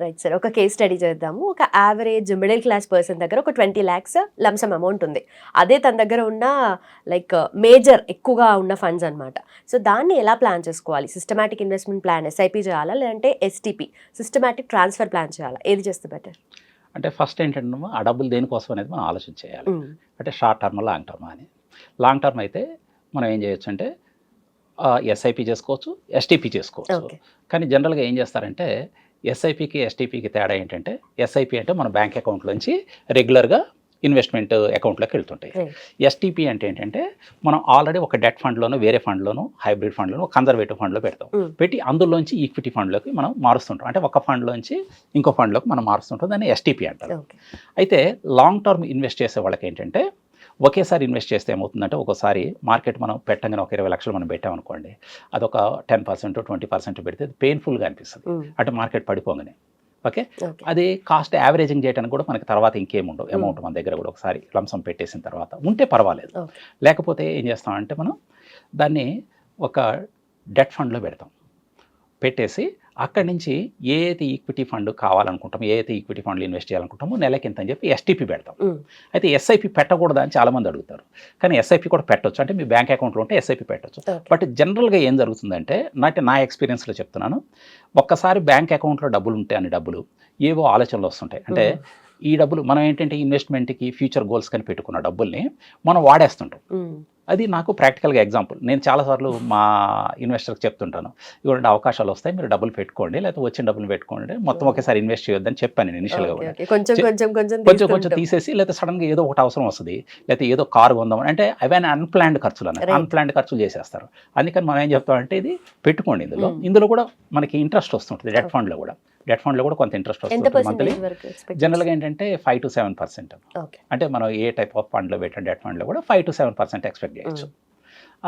Right sir. ఒక case study చేద్దాము. ఒక యావరేజ్ మిడిల్ క్లాస్ పర్సన్ దగ్గర ఒక 20 lakhs లంసమ్ అమౌంట్ ఉంది. అదే తన దగ్గర ఉన్న లైక్ మేజర్ ఎక్కువగా ఉన్న ఫండ్స్ అనమాట. సో దాన్ని ఎలా ప్లాన్ చేసుకోవాలి? సిస్టమాటిక్ ఇన్వెస్ట్మెంట్ ప్లాన్ ఎస్ఐపి చేయాలా, లేదంటే ఎస్టీపీ సిస్టమాటిక్ ట్రాన్స్ఫర్ ప్లాన్ చేయాలా? ఏది చేస్తే బెటర్? అంటే ఫస్ట్ ఏంటంటే ఆ డబ్బులు దేనికోసం అనేది మనం ఆలోచన చేయాలి. అంటే షార్ట్ టర్మ్, లాంగ్ టర్మ్ అని. లాంగ్ టర్మ్ అయితే మనం ఏం చేయొచ్చు అంటే ఎస్ఐపి చేసుకోవచ్చు, ఎస్టీపీ చేసుకోవచ్చు. కానీ జనరల్గా ఏం చేస్తారంటే ఎస్ఐపికి ఎస్టీపీకి తేడా ఏంటంటే ఎస్ఐపి అంటే మన బ్యాంక్ అకౌంట్లోంచి రెగ్యులర్గా ఇన్వెస్ట్మెంట్ అకౌంట్లోకి వెళ్తుంటాయి. ఎస్టీపీ అంటే ఏంటంటే మనం ఆల్రెడీ ఒక డెట్ ఫండ్లోనో, వేరే ఫండ్లోనో, హైబ్రిడ్ ఫండ్లోనో, కన్జర్వేటివ్ ఫండ్లో పెడతాం. పెట్టి అందులోంచి ఈక్విటీ ఫండ్లోకి మనం మారుస్తుంటాం. అంటే ఒక ఫండ్లోంచి ఇంకో ఫండ్లోకి మనం మారుస్తుంటాం. దాన్ని ఎస్టీపీ అంటారు. అయితే లాంగ్ టర్మ్ ఇన్వెస్ట్ చేసే వాళ్ళకి ఏంటంటే ఒకేసారి ఇన్వెస్ట్ చేస్తే ఏమవుతుందంటే ఒక్కోసారి మార్కెట్ మనం పెట్టగానే ఒక 20 లక్షలు మనం పెట్టామనుకోండి, అదొక 10%, 20% పెడితే పెయిన్ఫుల్గా అనిపిస్తుంది. అంటే మార్కెట్ పడిపోగానే. ఓకే, అది కాస్ట్ యావరేజింగ్ చేయడానికి కూడా మనకి తర్వాత ఇంకేముండవు అమౌంట్ మన దగ్గర కూడా ఒకసారి లంసం పెట్టేసిన తర్వాత ఉంటే పర్వాలేదు. లేకపోతే ఏం చేస్తామంటే మనం దాన్ని ఒక డెట్ ఫండ్లో పెడతాం. పెట్టేసి అక్కడి నుంచి ఏదైతే ఈక్విటీ ఫండ్ కావాలనుకుంటామో, ఏదైతే ఈక్విటీ ఫండ్లు ఇన్వెస్ట్ చేయాలనుకుంటామో నెలకింత అని చెప్పి ఎస్టీపీ పెడతాం. అయితే ఎస్ఐపి పెట్టకూడదు అని చాలామంది అడుగుతారు. కానీ ఎస్ఐపి కూడా పెట్టొచ్చు. అంటే మీ బ్యాంక్ అకౌంట్లో ఉంటే ఎస్ఐపి పెట్టొచ్చు. బట్ జనరల్గా ఏం జరుగుతుందంటే నా ఎక్స్పీరియన్స్లో చెప్తున్నాను, ఒక్కసారి బ్యాంక్ అకౌంట్లో డబ్బులు ఉంటే అన్ని డబ్బులు ఏవో ఆలోచనలు వస్తుంటాయి. అంటే ఈ డబ్బులు మనం ఏంటంటే ఇన్వెస్ట్మెంట్కి, ఫ్యూచర్ గోల్స్ కానీ పెట్టుకున్న డబ్బుల్ని మనం వాడేస్తుంటాం. అది నాకు ప్రాక్టికల్గా ఎగ్జాంపుల్. నేను చాలాసార్లు మా ఇన్వెస్టర్కి చెప్తుంటాను, ఇవ్వండి అవకాశాలు వస్తాయి, మీరు డబ్బులు పెట్టుకోండి, లేకపోతే వచ్చిన డబ్బులు పెట్టుకోండి, మొత్తం ఒకేసారి ఇన్వెస్ట్ చేయొద్దని చెప్పాను నేను ఇనిషియల్గా కూడా. కొంచెం తీసేసి, లేకపోతే సడన్గా ఏదో ఒకటి అవసరం వస్తుంది, లేకపోతే ఏదో కారు కొందామని, అంటే అవన్నీ అన్ప్లాన్డ్ ఖర్చులు అన్నారు. అన్ప్లాన్డ్ ఖర్చులు చేసేస్తారు. అందుకని మనం ఏం చెప్తామంటే ఇది పెట్టుకోండి. ఇందులో కూడా మనకి ఇంట్రెస్ట్ వస్తుంటుంది. డెట్ ఫండ్లో కూడా కొంత ఇంట్రెస్ట్ వస్తుంది మంత్లీ. జనరల్గా ఏంటంటే 5 to 7%. అంటే మనం ఏ టైప్ ఆఫ్ ఫండ్లో పెట్టిన డెట్ ఫండ్లో కూడా 5 to 7% ఎక్స్పెక్ట్ చేయొచ్చు.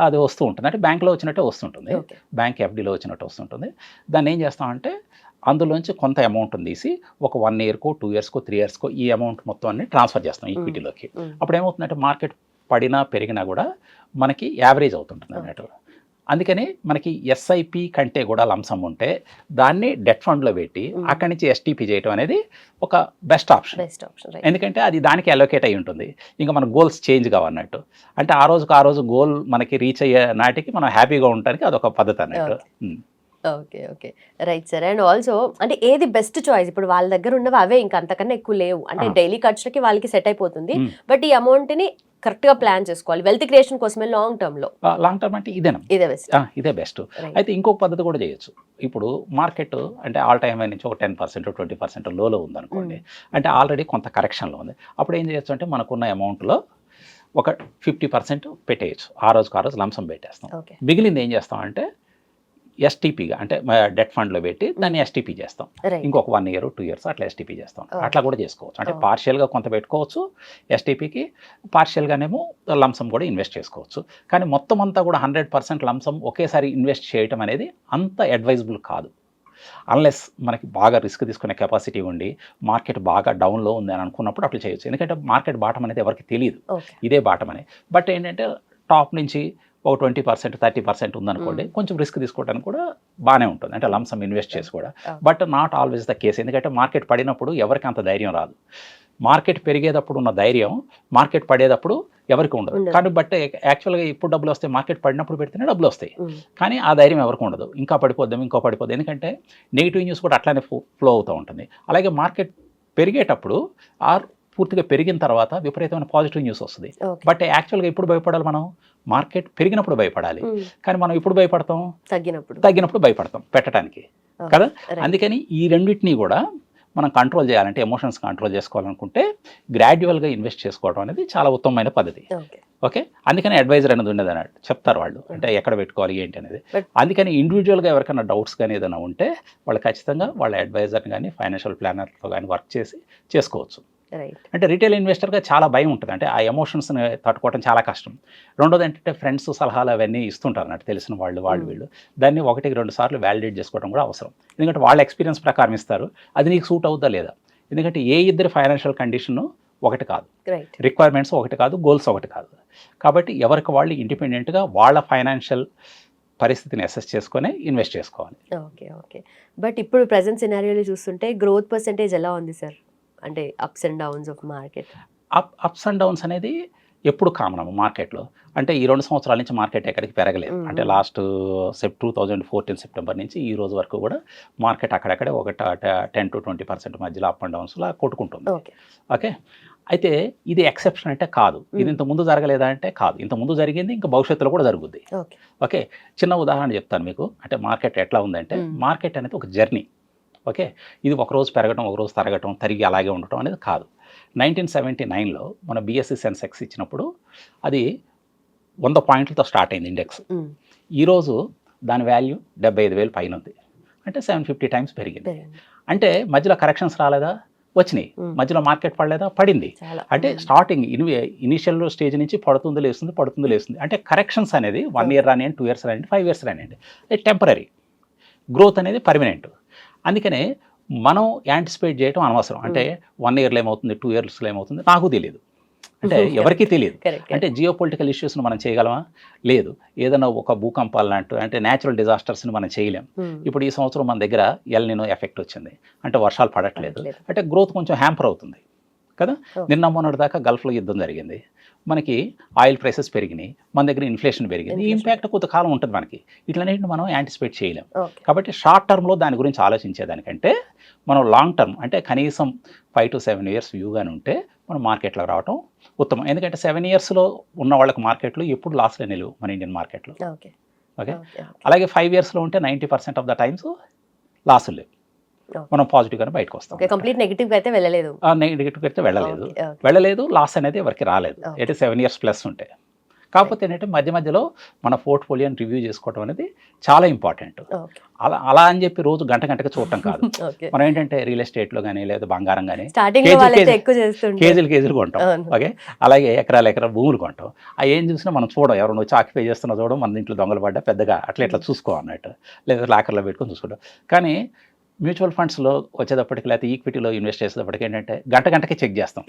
అది వస్తూ ఉంటుంది. అంటే బ్యాంక్లో వచ్చినట్టే వస్తుంటుంది, బ్యాంక్ ఎఫ్డీలో వచ్చినట్టు వస్తుంటుంది. దాన్ని ఏం చేస్తామంటే అందులోంచి కొంత అమౌంట్ తీసి ఒక 1 yearకో, 2 yearsకో, 3 yearsకో ఈ అమౌంట్ మొత్తం అన్ని ట్రాన్స్ఫర్ చేస్తాం ఈక్విటీలోకి. అప్పుడు ఏమవుతుందంటే మార్కెట్ పడినా పెరిగినా కూడా మనకి యావరేజ్ అవుతుంటుంది అన్నట్టు. అందుకని మనకి ఎస్ఐపి కంటే కూడా లంసం ఉంటే దాన్ని డెట్ ఫండ్లో పెట్టి అక్కడి నుంచి ఎస్టీపీ చేయడం అనేది ఒక బెస్ట్ ఆప్షన్. ఎందుకంటే అది దానికి అలొకేట్ అయి ఉంటుంది. ఇంకా మన గోల్స్ చేంజ్ కావన్నట్టు. అంటే ఆ రోజు గోల్ మనకి రీచ్ అయ్యే నాటికి మనం హ్యాపీగా ఉండడానికి అదొక పద్ధతి అన్నట్టు. Okay right sir. And also అంటే ఏది బెస్ట్ చాయిస్? ఇప్పుడు వాళ్ళ దగ్గర ఉన్నవి అవే, ఇంకా అంతకన్నా ఎక్కువ లేవు. అంటే డైలీ ఖర్చులకి వాళ్ళకి సెట్ అయిపోతుంది. బట్ ఈ అమౌంట్ని కరెక్ట్గా ప్లాన్ చేసుకోవాలి వెల్త్ క్రియేషన్ కోసమే లాంగ్ టర్మ్లో. లాంగ్ టర్మ్ అంటే ఇదే బెస్ట్. అయితే ఇంకొక పద్ధతి కూడా చేయొచ్చు. ఇప్పుడు మార్కెట్ అంటే ఆల్ టైమ్ నుంచి ఒక 10%, 20% లోలో ఉందనుకోండి, అంటే ఆల్రెడీ కొంత కరెక్షన్లో ఉంది. అప్పుడు ఏం చేయొచ్చు అంటే మనకున్న అమౌంట్లో ఒక 50% పెట్టేయచ్చు. ఆ రోజు లంసం పెట్టేస్తాం. మిగిలింది ఏం చేస్తాం అంటే ఎస్టీపీగా, అంటే డెట్ ఫండ్లో పెట్టి దాన్ని ఎస్టీపీ చేస్తాం. ఇంకొక 1 year, 2 years అట్లా ఎస్టీపీ చేస్తాం. అట్లా కూడా చేసుకోవచ్చు. అంటే పార్షియల్గా కొంత పెట్టుకోవచ్చు ఎస్టీపీకి, పార్షియల్గానేమో లంసం కూడా ఇన్వెస్ట్ చేసుకోవచ్చు. కానీ మొత్తం అంతా కూడా 100% లంసం ఒకేసారి ఇన్వెస్ట్ చేయడం అనేది అంత అడ్వైజబుల్ కాదు. అన్లెస్ మనకి బాగా రిస్క్ తీసుకునే కెపాసిటీ ఉండి మార్కెట్ బాగా డౌన్లో ఉంది అని అనుకున్నప్పుడు అట్లా చేయొచ్చు. ఎందుకంటే మార్కెట్ బాటం అనేది ఎవరికి తెలియదు, ఇదే బాటం అని. బట్ ఏంటంటే టాప్ నుంచి ఒక 20%, 30% ఉందనుకోండి, కొంచెం రిస్క్ తీసుకోవడానికి కూడా బాగానే ఉంటుంది. అంటే లంసం ఇన్వెస్ట్ చేసి కూడా. But not always the case. ఎందుకంటే మార్కెట్ పడినప్పుడు ఎవరికి అంత ధైర్యం రాదు. మార్కెట్ పెరిగేటప్పుడు ఉన్న ధైర్యం మార్కెట్ పడేటప్పుడు ఎవరికి ఉండదు. కానీ బట్ యాక్చువల్గా ఇప్పుడు డబ్బులు వస్తాయి, మార్కెట్ పడినప్పుడు పెడితేనే డబ్బులు వస్తాయి. కానీ ఆ ధైర్యం ఎవరికి ఉండదు. ఇంకో పడిపోద్దాం. ఎందుకంటే నెగిటివ్ న్యూస్ కూడా అట్లానే ఫ్లో అవుతూ ఉంటుంది. అలాగే మార్కెట్ పెరిగేటప్పుడు పూర్తిగా పెరిగిన తర్వాత విపరీతమైన పాజిటివ్ న్యూస్ వస్తుంది. బట్ యాక్చువల్గా ఎప్పుడు భయపడాలి మనం? మార్కెట్ పెరిగినప్పుడు భయపడాలి. కానీ మనం ఎప్పుడు భయపడతాం? తగ్గినప్పుడు భయపడతాం పెట్టడానికి కదా. అందుకని ఈ రెండింటినీ కూడా మనం కంట్రోల్ చేయాలంటే, ఎమోషన్స్ కంట్రోల్ చేసుకోవాలనుకుంటే గ్రాడ్యువల్గా ఇన్వెస్ట్ చేసుకోవడం అనేది చాలా ఉత్తమమైన పద్ధతి. ఓకే, అందుకని అడ్వైజర్ అనేది ఉండదు అన్నట్టు చెప్తారు వాళ్ళు, అంటే ఎక్కడ పెట్టుకోవాలి ఏంటి అనేది. అందుకని ఇండివిజువల్గా ఎవరికైనా డౌట్స్ కానీ ఏదైనా ఉంటే వాళ్ళు ఖచ్చితంగా వాళ్ళ అడ్వైజర్ని కానీ, ఫైనాన్షియల్ ప్లానర్తో కానీ వర్క్ చేసుకోవచ్చు. అంటే రీటైల్ ఇన్వెస్టర్గా చాలా భయం ఉంటుంది. అంటే ఆ ఎమోషన్స్ని తట్టుకోవడం చాలా కష్టం. రెండోది ఏంటంటే ఫ్రెండ్స్ సలహాలు అవన్నీ ఇస్తుంటారు అన్నట్టు, తెలిసిన వీళ్ళు. దాన్ని 1-2 సార్లు వ్యాలిడేట్ చేసుకోవడం కూడా అవసరం. ఎందుకంటే వాళ్ళ ఎక్స్పీరియన్స్ ప్రకారం ఇస్తారు, అది నీకు సూట్ అవుతుందా లేదా. ఎందుకంటే ఏ ఇద్దరి ఫైనాన్షియల్ కండిషన్ ఒకటి కాదు, రిక్వైర్మెంట్స్ ఒకటి కాదు, గోల్స్ ఒకటి కాదు. కాబట్టి ఎవరికి వాళ్ళు ఇండిపెండెంట్గా వాళ్ళ ఫైనాన్షియల్ పరిస్థితిని అసెస్ చేసుకొని ఇన్వెస్ట్ చేసుకోవాలి. ఓకే. ఓకే. బట్ ఇప్పుడు ప్రెజెంట్ సినారియోలో చూస్తుంటే గ్రోత్ పర్సెంటేజ్ ఎలా ఉంది సార్? అంటే ups and downs of market. Ups and downs అనేది ఎప్పుడు కామన్ అమ్మ మార్కెట్లో. అంటే ఈ 2 సంవత్సరాల నుంచి మార్కెట్ ఎక్కడికి పెరగలేదు. అంటే లాస్ట్ 2014 సెప్టెంబర్ నుంచి ఈ రోజు వరకు కూడా మార్కెట్ అక్కడక్కడే ఒక 10 to 20% మధ్యలో అప్ అండ్ డౌన్స్లా కొట్టుకుంటుంది. ఓకే. అయితే ఇది ఎక్సెప్షన్ అంటే కాదు. ఇది ఇంత ముందు జరగలేదా అంటే కాదు. ఇంత ముందు జరిగింది, ఇంకా భవిష్యత్తులో కూడా జరుగుద్ది. ఓకే. చిన్న ఉదాహరణ చెప్తాను మీకు. అంటే మార్కెట్ ఎట్లా ఉందంటే మార్కెట్ అనేది ఒక జర్నీ. ఓకే. ఇది ఒకరోజు పెరగడం, ఒకరోజు తరగటం, తరిగి అలాగే ఉండటం అనేది కాదు. 1979లో మన బిఎస్సి సెన్సెక్స్ ఇచ్చినప్పుడు అది 100 పాయింట్లతో స్టార్ట్ అయింది ఇండెక్స్. ఈరోజు దాని వాల్యూ 75,000 పైన ఉంది. అంటే 750 టైమ్స్ పెరిగింది. అంటే మధ్యలో కరెక్షన్స్ రాలేదా? వచ్చినాయి. మధ్యలో మార్కెట్ పడలేదా? పడింది. అంటే స్టార్టింగ్ ఇనిషియల్ స్టేజ్ నుంచి పడుతుంది లేస్తుంది. అంటే కరెక్షన్స్ అనేది 1 year రానియండి, 2 years రానియండి, 5 years రానియండి, అది టెంపరీ. గ్రోత్ అనేది పర్మనెంట్. అందుకనే మనం యాంటిసిపేట్ చేయడం అనవసరం. అంటే 1 yearలో ఏమవుతుంది, 2 yearsలో ఏమవుతుంది నాకు తెలియదు. అంటే ఎవరికీ తెలియదు. అంటే జియో పొలిటికల్ ఇష్యూస్ని మనం చేయగలమా? లేదు. ఏదైనా ఒక భూకంపాలు లాంటి అంటే న్యాచురల్ డిజాస్టర్స్ని మనం చేయలేం. ఇప్పుడు ఈ సంవత్సరం మన దగ్గర ఎల్ నినో ఎఫెక్ట్ వచ్చింది. అంటే వర్షాలు పడట్లేదు. అంటే గ్రోత్ కొంచెం హ్యాంపర్ అవుతుంది కదా. నిన్న మొన్నటి దాకా గల్ఫ్లో యుద్ధం జరిగింది. మనకి ఆయిల్ ప్రైసెస్ పెరిగినాయి, మన దగ్గర ఇన్ఫ్లేషన్ పెరిగింది. ఈ ఇంపాక్ట్ కొంతకాలం ఉంటుంది మనకి. ఇట్లనేది మనం యాంటిసిపేట్ చేయలేం. కాబట్టి షార్ట్ టర్మ్లో దాని గురించి ఆలోచించేదానికంటే మనం లాంగ్ టర్మ్ అంటే కనీసం 5 to 7 years వ్యూగానే ఉంటే మనం మార్కెట్లో రావడం ఉత్తమం. ఎందుకంటే 7 yearsలో ఉన్న వాళ్ళకి మార్కెట్లు ఎప్పుడు లాస్లో నిలువు మన ఇండియన్ మార్కెట్లో. ఓకే. అలాగే 5 yearsలో ఉంటే 90% ఆఫ్ ద టైమ్స్ లాసులు లేవు. మనం పాజిటివ్గానే బయటకు వస్తాం. కంప్లీట్ నెగిటివ్గా అయితే వెళ్ళలేదు. నెగిటివ్గా అయితే వెళ్ళలేదు. లాస్ అనేది ఎవరికి రాలేదు. అయితే 7 years ప్లస్ ఉంటే. కాకపోతే ఏంటంటే మధ్యలో మన పోర్ట్ఫోలియోని రివ్యూ చేసుకోవడం అనేది చాలా ఇంపార్టెంట్. అలా అని చెప్పి రోజు గంటకి చూడటం కాదు. మనం ఏంటంటే రియల్ ఎస్టేట్లో కానీ లేదా బంగారం కానీ కేజీలు కొంటాం. ఓకే. అలాగే ఎకరాల భూములు కొంటాం. అవి ఏం చూసినా మనం చూడం. ఎవరైనా వచ్చి ఆక్యుపై చేస్తున్నా చూడడం, మన ఇంట్లో దొంగలు పడ్డా పెద్దగా అట్లా చూసుకో అన్నట్టు, లేదా లాకర్లో పెట్టుకొని చూసుకుంటాం. కానీ మ్యూచువల్ ఫండ్స్లో వచ్చేటప్పటికి లేకపోతే ఈక్విటీలో ఇన్వెస్ట్ చేసేటప్పటికి ఏంటంటే గంటకి చెక్ చేస్తాం,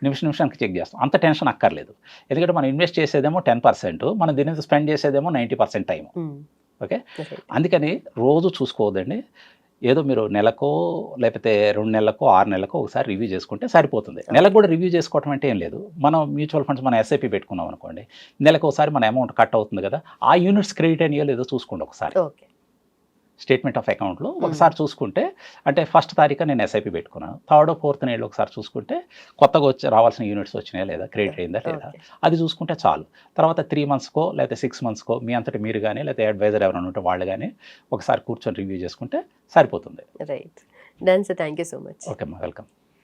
నిమిషానికి చెక్ చేస్తాం. అంత టెన్షన్ అక్కర్లేదు. ఎందుకంటే మనం ఇన్వెస్ట్ చేసేదేమో 10%, మనం దీని మీద స్పెండ్ చేసేదేమో 90% టైం. ఓకే. అందుకని రోజు చూసుకోవద్దండి. ఏదో మీరు నెలకో లేకపోతే 2 నెలలకో 6 నెలలకో ఒకసారి రివ్యూ చేసుకుంటే సరిపోతుంది. నెలకు కూడా రివ్యూ చేసుకోవటం అంటే ఏం లేదు. మనం మ్యూచువల్ ఫండ్స్ మన ఎస్ఐపి పెట్టుకున్నాం అనుకోండి, నెలకు ఒకసారి మన అమౌంట్ కట్ అవుతుంది కదా, ఆ యూనిట్స్ క్రెడిట్ అయ్యో లేదో చూసుకోండి ఒకసారి. స్టేట్మెంట్ ఆఫ్ అకౌంట్లో ఒకసారి చూసుకుంటే, అంటే 1st తారీఖు నేను ఎస్ఐపి పెట్టుకున్నాను, 3rd or 4th నెలలో ఒకసారి చూసుకుంటే కొత్తగా రావాల్సిన యూనిట్స్ వచ్చినాయా లేదా, క్రెడిట్ అయిందా లేదా, అది చూసుకుంటే చాలు. తర్వాత 3 monthsకో లేకపోతే 6 monthsకో మీ అంతటి మీరు కానీ లేకపోతే అడ్వైజర్ ఎవరైనా ఉంటే వాళ్ళు కానీ ఒకసారి కూర్చొని రివ్యూ చేసుకుంటే సరిపోతుంది. Right. Done sir. Thank you so much. Okay అమ్మా, వెల్కమ్.